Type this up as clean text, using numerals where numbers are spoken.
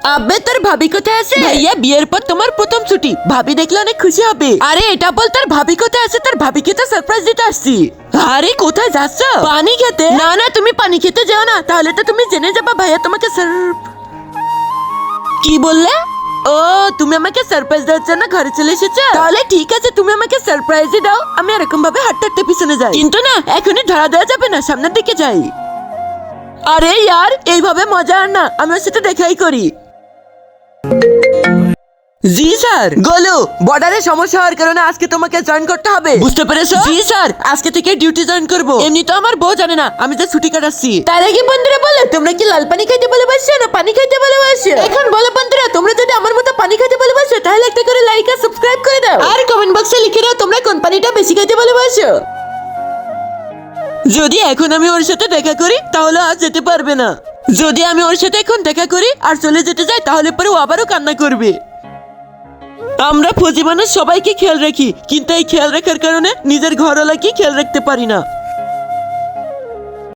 আব্বে তোর ভাবি কোথায় আছে? ভাইয়া বিয়ের পর তোমার প্রথম ছুটি, ভাবি দেখলে অনেক খুশি হবে। আরে এটা বল তোর ভাবি কোথায় আছে? তোর ভাবিকে তো সারপ্রাইজ দিতে আসছি। আরে কোথায় যাচ্ছ? পানি খেতে? না না তুমি পানি খেতে যাও না, তাহলে তো তুমি জেনে যাবা ভাইয়া তোমাকে কি বললে? ও তুমি আমাকে সারপ্রাইজ দেওয়ার জন্য ঘরে চলে এসেছো? তাহলে ঠিক আছে, তুমি আমাকে সারপ্রাইজই দাও, আমি এরকম ভাবে হাঁটতে হাঁটতে পিছনে যাই। কিন্তু না, এখনই ধরা দেওয়া যাবে না, সামনের দিকে যাই। আরে ইয়ার এইভাবে মজা আর না, আমি ওর সাথে দেখাই করি। জি স্যার। গোলু, বর্ডারে সমস্যা হওয়ার কারণে আজকে তোমাকে জয়েন করতে হবে, বুঝতে পেরেছো? জি স্যার, আজকে থেকে ডিউটি জয়েন করব। এমনি তো আমার বউ জানে না আমি যে ছুটি কাটাচ্ছি। তার আগে বন্ধুরা বলো, তোমরা কি লাল পানি খাইতে ভালোবাসো না পানি খাইতে ভালোবাসো? এখন বলো বন্ধুরা, তোমরা যদি আমার মতো পানি খাইতে ভালোবাসো তাহলে একটা করে লাইক আর সাবস্ক্রাইব করে দাও, আর কমেন্ট বক্সে লিখে দাও তোমরা কোন পানিটা বেশি খাইতে ভালোবাসো। যদি এখন আমি ওর সাথে দেখা করি তাহলে আজ যেতে পারবে না। যদি আমি ওর সাথে এখন দেখা করি আর চলে যেতে যাই তাহলে পরে ও আবারও কান্না করবে। আমরা ফৌজি মানুষ সবাইকে খেয়াল রাখি, কিন্তু এই খেয়াল রাখার কারণে নিজের ঘরওয়ালাকে খেয়াল রাখতে পারি না।